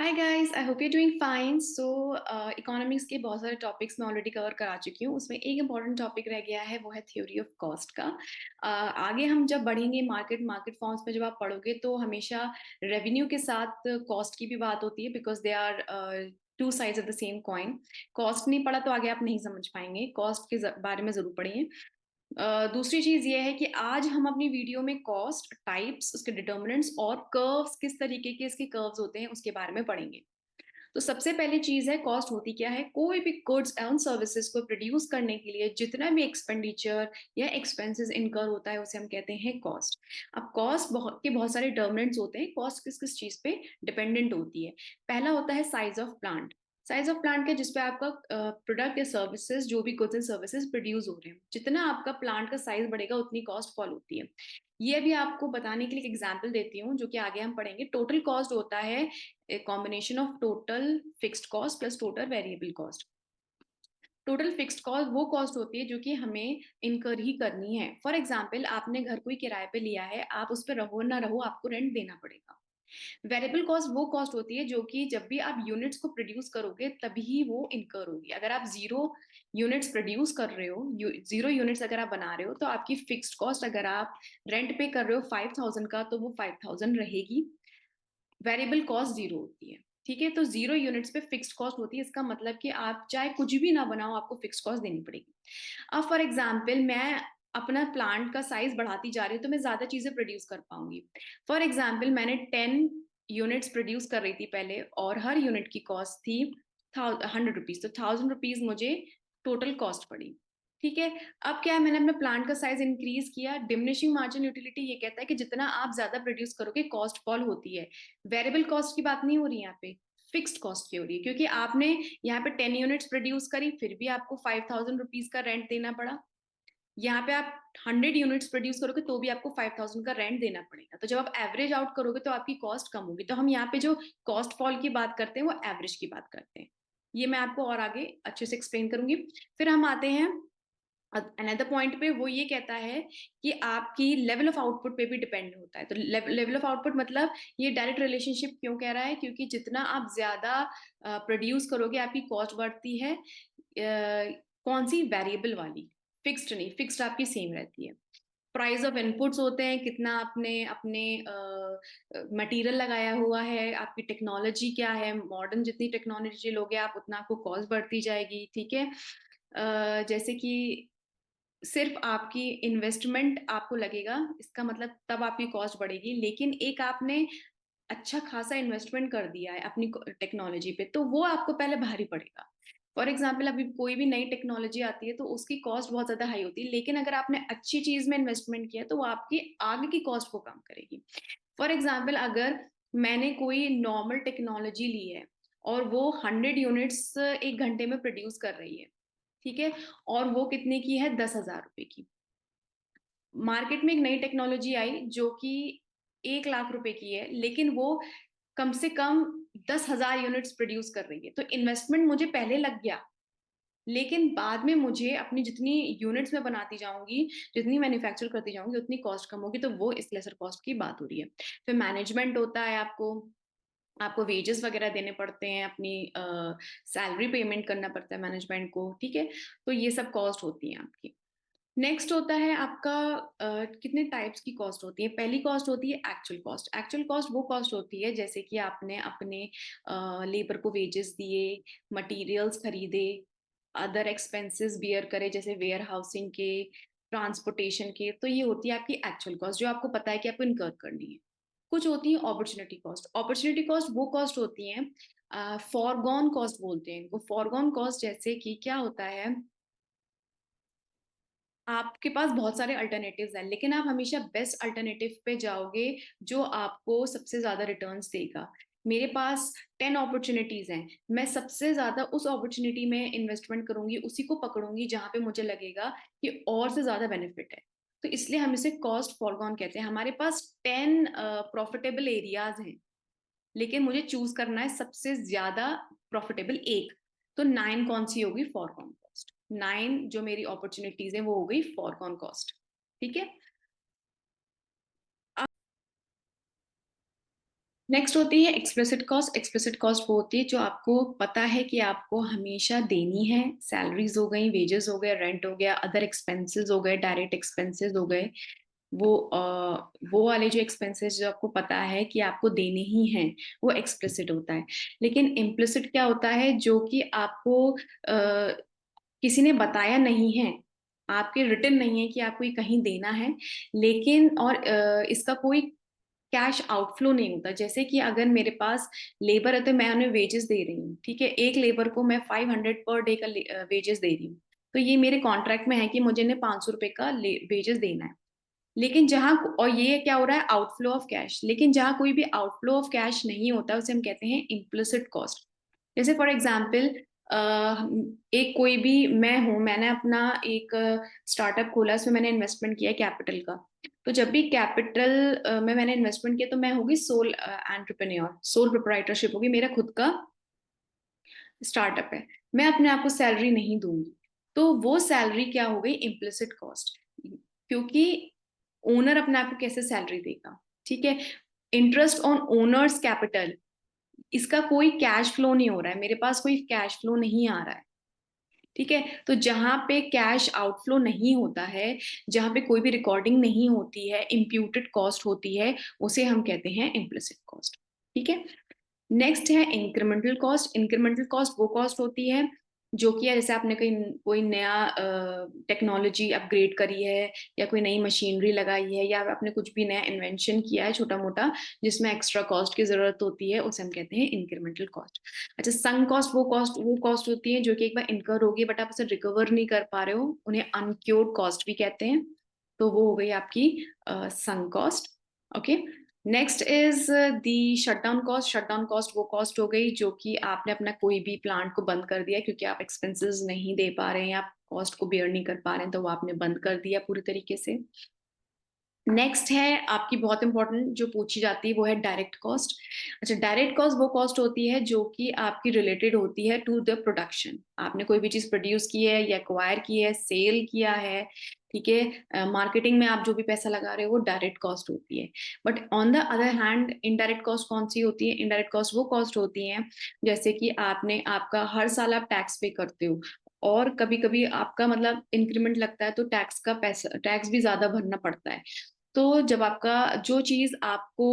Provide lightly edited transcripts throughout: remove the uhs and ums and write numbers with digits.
Hi guys, I hope you doing fine. So economics के बहुत सारे टॉपिक्स मैं ऑलरेडी कवर करा चुकी हूँ। उसमें एक इम्पॉर्टेंट टॉपिक रह गया है, वो है थ्योरी ऑफ कॉस्ट का। आगे हम जब बढ़ेंगे मार्केट फॉर्म्स में, जब आप पढ़ोगे तो हमेशा रेवेन्यू के साथ कॉस्ट की भी बात होती है, because they are two sides of the same coin. Cost नहीं पढ़ा तो आगे आप नहीं समझ पाएंगे, कॉस्ट के बारे में जरूर पढ़िए। दूसरी चीज ये है कि आज हम अपनी वीडियो में कॉस्ट टाइप्स, उसके डिटर्मिनेंट्स और कर्व्स, किस तरीके के इसके कर्व्स होते हैं उसके बारे में पढ़ेंगे। तो सबसे पहली चीज है, कॉस्ट होती क्या है। कोई भी गुड्स एंड सर्विसेज को प्रोड्यूस करने के लिए जितना भी एक्सपेंडिचर या एक्सपेंसेस इनकर होता है उसे हम कहते हैं कॉस्ट। अब कॉस्ट बहुत सारे डिटर्मिनेंट्स होते हैं। कॉस्ट किस किस चीज पे डिपेंडेंट होती है। पहला होता है size of plant. Size of plant के जिसपे आपका प्रोडक्ट या सर्विसेज, जो भी गुड्स एंड सर्विसेज प्रोड्यूस हो रहे हैं, जितना आपका प्लांट का साइज बढ़ेगा उतनी कॉस्ट फॉल होती है। ये भी आपको बताने के लिए एक एग्जांपल देती हूँ, जो कि आगे हम पढ़ेंगे। टोटल कॉस्ट होता है a combination of total fixed cost plus total variable cost। Total fixed cost वो कॉस्ट होती है जो कि हमें इनकर ही करनी है। फॉर एग्जाम्पल, आपने घर कोई किराए पे लिया है, आप उस पर रहो ना रहो आपको रेंट देना पड़ेगा। वेरिएबल कॉस्ट वो कॉस्ट होती है जो कि जब भी आप यूनिट्स को प्रोड्यूस करोगे तभी वो इनकर होगी। अगर आप जीरो यूनिट्स प्रोड्यूस कर रहे हो, जीरो यूनिट्स अगर आप बना रहे हो, तो आपकी फिक्स्ड कॉस्ट, अगर आप रेंट पे कर रहे हो 5,000 का, तो वो 5,000 रहेगी। वेरिएबल कॉस्ट जीरो होती है। ठीक है, तो जीरो यूनिट्स पे फिक्स्ड कॉस्ट होती है। इसका मतलब कि आप चाहे कुछ भी ना बनाओ, आपको फिक्स्ड कॉस्ट देनी पड़ेगी। अब फॉर एग्जाम्पल, मैं अपना प्लांट का साइज बढ़ाती जा रही हूँ तो मैं ज्यादा चीजें प्रोड्यूस कर पाऊंगी। फॉर एग्जाम्पल, मैंने 10 यूनिट्स प्रोड्यूस कर रही थी पहले, और हर यूनिट की कॉस्ट थी 100 रुपीज। तो 1,000 रुपीज मुझे टोटल कॉस्ट पड़ी। ठीक है, अब क्या है, मैंने अपने प्लांट का साइज इंक्रीज किया। डिमिनिशिंग मार्जिन यूटिलिटी ये कहता है कि जितना आप ज्यादा प्रोड्यूस करोगे कॉस्ट फॉल होती है। वेरिएबल कॉस्ट की बात नहीं हो रही यहाँ पे, फिक्स्ड कॉस्ट की हो रही है, क्योंकि आपने यहाँ पे 10 यूनिट्स प्रोड्यूस करी, फिर भी आपको 5,000 रुपीज का रेंट देना पड़ा। यहाँ पे आप 100 यूनिट्स प्रोड्यूस करोगे तो भी आपको 5,000 का रेंट देना पड़ेगा। तो जब आप एवरेज आउट करोगे तो आपकी कॉस्ट कम होगी। तो हम यहाँ पे जो कॉस्ट फॉल की बात करते हैं वो एवरेज की बात करते हैं। ये मैं आपको और आगे अच्छे से एक्सप्लेन करूंगी। फिर हम आते हैं अनदर पॉइंट पे। वो ये कहता है कि आपकी लेवल ऑफ आउटपुट पे भी डिपेंड होता है। तो लेवल ऑफ आउटपुट मतलब, ये डायरेक्ट रिलेशनशिप क्यों कह रहा है, क्योंकि जितना आप ज्यादा प्रोड्यूस करोगे आपकी कॉस्ट बढ़ती है। कौन सी, वेरिएबल वाली, फिक्स्ड नहीं। फिक्स्ड आपकी सेम रहती है। प्राइस ऑफ इनपुट्स होते हैं, कितना आपने अपने मटेरियल लगाया हुआ है, आपकी टेक्नोलॉजी क्या है। मॉडर्न जितनी टेक्नोलॉजी लोगे आप, उतना आपको कॉस्ट बढ़ती जाएगी। ठीक है, जैसे कि सिर्फ आपकी इन्वेस्टमेंट आपको लगेगा, इसका मतलब तब आपकी कॉस्ट बढ़ेगी। लेकिन एक आपने अच्छा खासा इन्वेस्टमेंट कर दिया है अपनी टेक्नोलॉजी पे, तो वो आपको पहले भारी पड़ेगा। फॉर एग्जाम्पल, अभी कोई भी नई टेक्नोलॉजी आती है तो उसकी कॉस्ट बहुत ज्यादा हाई होती है, लेकिन अगर आपने अच्छी चीज में इन्वेस्टमेंट किया तो वो आपकी आगे की कॉस्ट को कम करेगी। फॉर एग्जाम्पल, अगर मैंने कोई नॉर्मल टेक्नोलॉजी ली है और वो 100 यूनिट्स एक घंटे में प्रोड्यूस कर रही है, ठीक है, और वो कितने की है, 10,000 रुपए की। मार्केट में एक नई टेक्नोलॉजी आई जो कि 1 लाख रुपए की है, लेकिन वो कम से कम 10,000 यूनिट्स प्रोड्यूस कर रही है। तो इन्वेस्टमेंट मुझे पहले लग गया, लेकिन बाद में मुझे अपनी जितनी यूनिट्स में बनाती जाऊंगी, जितनी मैन्युफैक्चर करती जाऊंगी, उतनी कॉस्ट कम होगी। तो वो इस लेसर कॉस्ट की बात हो रही है। फिर मैनेजमेंट होता है, आपको आपको वेजेस वगैरह देने पड़ते हैं, अपनी सैलरी पेमेंट करना पड़ता है मैनेजमेंट को। ठीक है, तो ये सब कॉस्ट होती है आपकी। नेक्स्ट होता है आपका कितने टाइप्स की कॉस्ट होती है। पहली कॉस्ट होती है एक्चुअल कॉस्ट। एक्चुअल कॉस्ट वो कॉस्ट होती है जैसे कि आपने अपने लेबर को वेजेस दिए, मटेरियल्स खरीदे, अदर एक्सपेंसेस बियर करे, जैसे वेयर हाउसिंग के, ट्रांसपोर्टेशन के। तो ये होती है आपकी एक्चुअल कॉस्ट, जो आपको पता है कि आपको इनकर करनी है। कुछ होती है अपॉर्चुनिटी कॉस्ट। अपॉर्चुनिटी कॉस्ट वो कॉस्ट होती है, फॉरगॉन कॉस्ट बोलते हैं वो। फॉरगॉन कॉस्ट जैसे कि क्या होता है, आपके पास बहुत सारे अल्टरनेटिव्स हैं, लेकिन आप हमेशा बेस्ट अल्टरनेटिव पे जाओगे जो आपको सबसे ज्यादा रिटर्न्स देगा। मेरे पास 10 अपॉर्चुनिटीज हैं, मैं सबसे ज्यादा उस अपॉर्चुनिटी में इन्वेस्टमेंट करूंगी, उसी को पकड़ूंगी जहां पे मुझे लगेगा कि और से ज्यादा बेनिफिट है। तो इसलिए हम इसे कॉस्ट फॉरगॉन कहते हैं। हमारे पास 10 प्रॉफिटेबल एरियाज हैं, लेकिन मुझे चूज करना है सबसे ज्यादा प्रॉफिटेबल एक। तो 9 कौन सी होगी, फॉरगॉन कॉस्ट। 9 जो मेरी अपॉर्चुनिटीज है वो हो गई फॉरगॉन कॉस्ट। ठीक है। नेक्स्ट होती है एक्सप्लिसिट कॉस्ट। एक्सप्लिसिट कॉस्ट वो होती है जो आपको पता है कि आपको हमेशा देनी है। सैलरीज हो गई, वेजेस हो गए, रेंट हो गया, अदर एक्सपेंसेस हो गए, डायरेक्ट एक्सपेंसेस हो गए, वो वाले जो एक्सपेंसेस जो आपको पता है कि आपको देने ही हैं, वो एक्सप्लिसिट होता है। लेकिन इम्प्लिसिट क्या होता है, जो कि आपको किसी ने बताया नहीं है, आपके रिटन नहीं है कि आपको ये कहीं देना है, लेकिन और इसका कोई कैश आउटफ्लो नहीं होता। जैसे कि अगर मेरे पास लेबर है तो मैं उन्हें वेजेस दे रही हूँ, ठीक है, एक लेबर को मैं 500 पर डे का वेजेस दे रही हूँ, तो ये मेरे कॉन्ट्रैक्ट में है कि मुझे इन्हें 500 रुपए का वेजेस देना है। लेकिन जहां, और ये क्या हो रहा है, आउटफ्लो ऑफ कैश। लेकिन जहां कोई भी आउटफ्लो ऑफ कैश नहीं होता उसे हम कहते हैं इम्प्लिसिट कॉस्ट। जैसे फॉर एग्जाम्पल, एक कोई भी, मैं हूं, मैंने अपना एक स्टार्टअप खोला, उसमें मैंने इन्वेस्टमेंट किया कैपिटल का। तो जब भी कैपिटल में मैंने इन्वेस्टमेंट किया तो मैं होगी सोल एंटरप्रेन्योर, सोल प्रोप्राइटरशिप होगी, मेरा खुद का स्टार्टअप है, मैं अपने आप को सैलरी नहीं दूंगी। तो वो सैलरी क्या हो गई, इम्प्लिसिट कॉस्ट। क्योंकि ओनर अपने आप को कैसे सैलरी देगा, ठीक है। इंटरेस्ट ऑन ओनर्स कैपिटल, इसका कोई कैश फ्लो नहीं हो रहा है, मेरे पास कोई कैश फ्लो नहीं आ रहा है, ठीक है। तो जहां पे कैश आउटफ्लो नहीं होता है, जहां पे कोई भी रिकॉर्डिंग नहीं होती है, इम्प्यूटेड कॉस्ट होती है, उसे हम कहते हैं इम्प्लिसिट कॉस्ट, ठीक है। नेक्स्ट है इंक्रीमेंटल कॉस्ट। इंक्रीमेंटल कॉस्ट वो कॉस्ट होती है जो कि जैसे आपने कोई कोई नया टेक्नोलॉजी अपग्रेड करी है, या कोई नई मशीनरी लगाई है, या आपने कुछ भी नया इन्वेंशन किया है छोटा मोटा, जिसमें एक्स्ट्रा कॉस्ट की जरूरत होती है, उसे हम कहते हैं इंक्रीमेंटल कॉस्ट। अच्छा, संक कॉस्ट वो कॉस्ट होती है जो कि एक बार इनकर होगी बट आप उसे रिकवर नहीं कर पा रहे हो, उन्हें अनक्योर्ड कॉस्ट भी कहते हैं। तो वो हो गई आपकी sunk cost. Okay, next is the shutdown cost. Shutdown cost वो कॉस्ट हो गई जो कि आपने अपना कोई भी प्लांट को बंद कर दिया क्योंकि आप एक्सपेंसेस नहीं दे पा रहे हैं, आप कॉस्ट को बेयर नहीं कर पा रहे हैं, तो वो आपने बंद कर दिया पूरी तरीके से। नेक्स्ट है आपकी बहुत इंपॉर्टेंट जो पूछी जाती है, वो है डायरेक्ट कॉस्ट। अच्छा, डायरेक्ट कॉस्ट वो कॉस्ट होती है जो कि आपकी रिलेटेड होती है टू द प्रोडक्शन। आपने कोई भी चीज प्रोड्यूस की है या एक्वायर की है, सेल किया है, ठीक है, मार्केटिंग में आप जो भी पैसा लगा रहे हो वो डायरेक्ट कॉस्ट होती है। But on the other hand indirect cost कौन सी होती है, इनडायरेक्ट कॉस्ट वो कॉस्ट होती है जैसे कि आपने, आपका हर साल आप टैक्स पे करते हो, और कभी कभी आपका मतलब इंक्रीमेंट लगता है तो टैक्स का पैसा, टैक्स भी ज्यादा भरना पड़ता है। तो जब आपका जो चीज आपको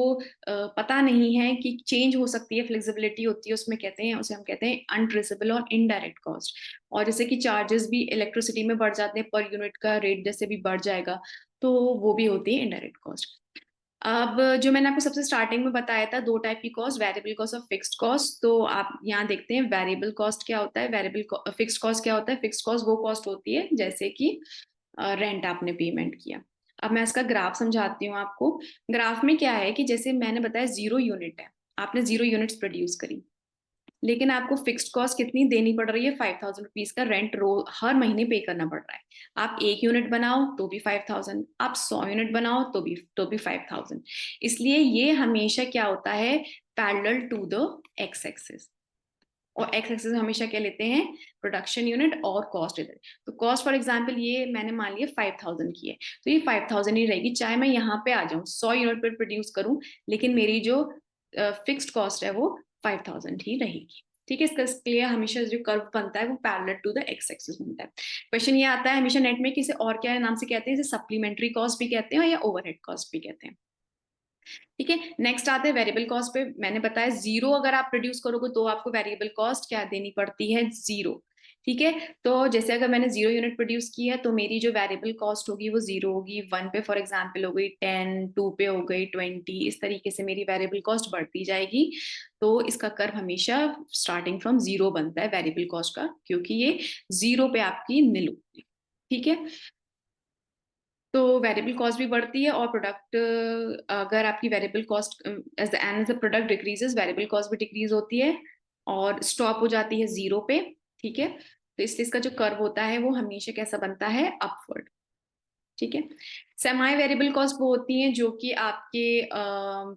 पता नहीं है कि चेंज हो सकती है, फ्लेक्सिबिलिटी होती है उसमें, कहते हैं उसे हम कहते हैं अनट्रेसेबल और इनडायरेक्ट कॉस्ट। और जैसे कि चार्जेस भी इलेक्ट्रिसिटी में बढ़ जाते हैं, पर यूनिट का रेट जैसे भी बढ़ जाएगा, तो वो भी होती है इनडायरेक्ट कॉस्ट। अब जो मैंने आपको सबसे स्टार्टिंग में बताया था, दो टाइप की कॉस्ट, वेरिएबल कॉस्ट और फिक्स्ड कॉस्ट। तो आप यहाँ देखते हैं वेरिएबल कॉस्ट क्या होता है, वेरिएबल फिक्स्ड कॉस्ट क्या होता है। फिक्स्ड कॉस्ट वो कॉस्ट होती है जैसे कि रेंट आपने पेमेंट किया। अब मैं इसका ग्राफ समझाती हूँ आपको। ग्राफ में क्या है कि जैसे मैंने बताया 0 यूनिट है, आपने 0 यूनिट्स प्रोड्यूस करी, लेकिन आपको फिक्स्ड कॉस्ट कितनी देनी पड़ रही है, 5000 रुपीज का रेंट हर महीने पे करना पड़ रहा है। आप 1 यूनिट बनाओ तो भी 5000, आप 100 यूनिट बनाओ तो भी 5000। इसलिए ये हमेशा क्या होता है, parallel to the X axis. और एक्स एक्सिस हमेशा क्या लेते हैं, प्रोडक्शन यूनिट और कॉस्ट इधर। तो कॉस्ट फॉर एग्जांपल ये मैंने मान लिया 5000 की है, तो ये 5000 ही रहेगी, चाहे मैं यहाँ पे आ जाऊँ 100 यूनिट पर प्रोड्यूस करूँ, लेकिन मेरी जो फिक्स्ड कॉस्ट है वो 5000 ही रहेगी, ठीक है। इसका लिए हमेशा जो कर्व बनता है वो parallel to the X axis बनता है। क्वेश्चन ये आता है हमेशा नेट में कि इसे और क्या नाम से कहते हैं, इसे सप्लीमेंट्री कॉस्ट भी कहते हैं या ओवरहेड कॉस्ट भी कहते हैं, ठीक है। नेक्स्ट आते हैं वेरिएबल कॉस्ट पे। मैंने बताया 0 अगर आप प्रोड्यूस करोगे तो आपको वेरिएबल कॉस्ट क्या देनी पड़ती है, 0, ठीक है। तो जैसे अगर मैंने 0 यूनिट प्रोड्यूस की है तो मेरी जो वेरिएबल कॉस्ट होगी वो 0 होगी, 1 पे फॉर एग्जाम्पल हो गई 10, 2 पे हो गई 20, इस तरीके से मेरी वेरिएबल कॉस्ट बढ़ती जाएगी। तो इसका कर्व हमेशा स्टार्टिंग फ्रॉम 0 बनता है वेरिएबल कॉस्ट का, क्योंकि ये 0 पे आपकी नील होती है, ठीक है। तो वेरिएबल कॉस्ट भी बढ़ती है, और प्रोडक्ट, अगर आपकी variable cost as the and the product decreases, variable cost भी डिक्रीज होती है और स्टॉप हो जाती है 0 पे, ठीक है। तो इसलिए इसका जो कर्व होता है वो हमेशा कैसा बनता है, अपवर्ड, ठीक है। सेमी वेरिएबल कॉस्ट वो होती हैं जो कि आपके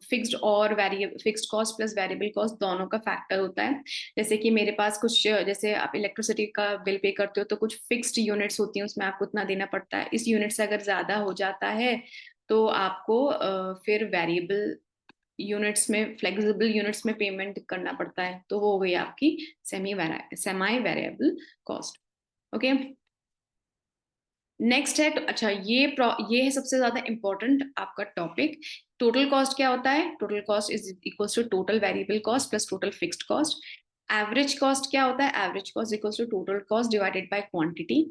फिक्स्ड और variable, fixed cost plus variable cost दोनों का फैक्टर होता है। जैसे कि मेरे पास कुछ, जैसे आप इलेक्ट्रिसिटी का बिल पे करते हो तो कुछ फिक्स्ड यूनिट्स होती हैं, उसमें आपको उतना देना पड़ता है, इस यूनिट से अगर ज्यादा हो जाता है तो आपको फिर वेरिएबल यूनिट्स में, फ्लेक्सिबल यूनिट्स में पेमेंट करना पड़ता है, तो वो हो गई आपकी semi variable cost. Okay, next है, तो अच्छा ये है सबसे ज्यादा इंपॉर्टेंट आपका टॉपिक। टोटल कॉस्ट क्या होता है? Total cost is equals to total variable cost plus total fixed cost. Average cost क्या होता है? Average cost equals to total cost divided by quantity.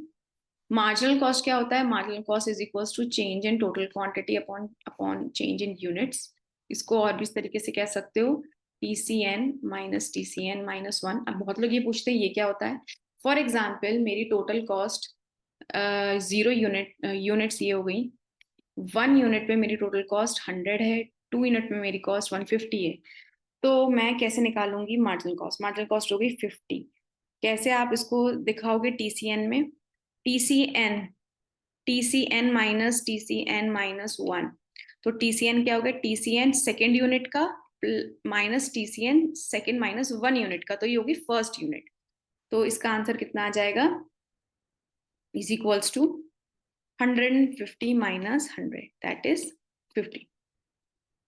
Marginal cost क्या होता है? Marginal cost is equals to change in total quantity upon upon change in units. इसको और भी इस तरीके से कह सकते हो, TCN - TCN - 1। अब बहुत लोग ये पूछते हैं ये क्या होता है। फॉर एग्जाम्पल, मेरी टोटल कॉस्ट 0 यूनिट्स ये हो गई। 1 यूनिट पे मेरी टोटल कॉस्ट 100 है, 2 यूनिट में मेरी कॉस्ट 150 है। तो मैं कैसे निकालूंगी मार्जिनल कॉस्ट? मार्जिनल कॉस्ट हो गई 50। कैसे आप इसको दिखाओगे TCN में? TCN TCN - TCN - 1। तो TCN क्या होगा? TCN सेकेंड यूनिट का minus TCN second minus 1 unit का, तो ये होगी फर्स्ट यूनिट। तो इसका आंसर कितना आ जाएगा? Is equals to 150 minus 100, that is 50।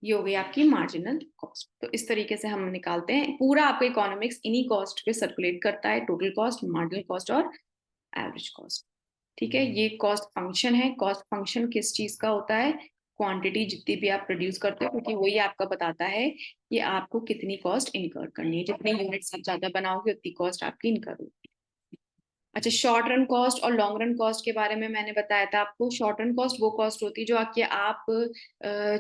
ये हो गई आपकी मार्जिनल कॉस्ट। तो इस तरीके से हम निकालते हैं पूरा आपका इकोनॉमिक्स इन्हीं कॉस्ट पे सर्कुलेट करता है, टोटल कॉस्ट, मार्जिनल कॉस्ट और एवरेज कॉस्ट। ठीक है, ये कॉस्ट फंक्शन है। कॉस्ट फंक्शन किस चीज का होता है? क्वांटिटी जितनी भी आप प्रोड्यूस करते हो, क्योंकि वही आपका बताता है कि आपको कितनी कॉस्ट इनकर करनी है। जितने यूनिट्स आप ज्यादा बनाओगे उतनी कॉस्ट आपकी इनकर होगी। अच्छा, शॉर्ट रन कॉस्ट और लॉन्ग रन कॉस्ट के बारे में मैंने बताया था आपको। शॉर्ट रन कॉस्ट वो कॉस्ट होती है जो आपके आप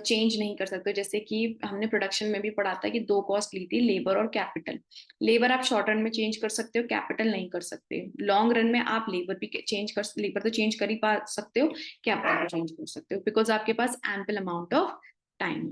चेंज नहीं कर सकते। जैसे कि हमने प्रोडक्शन में भी पढ़ा था कि दो कॉस्ट ली थी, लेबर और कैपिटल। लेबर आप शॉर्ट रन में चेंज कर सकते हो, कैपिटल नहीं कर सकते। लॉन्ग रन में आप लेबर तो चेंज कर ही पा सकते हो, कैपिटल को चेंज कर सकते हो, बिकॉज आपके पास एम्पल अमाउंट ऑफ टाइम।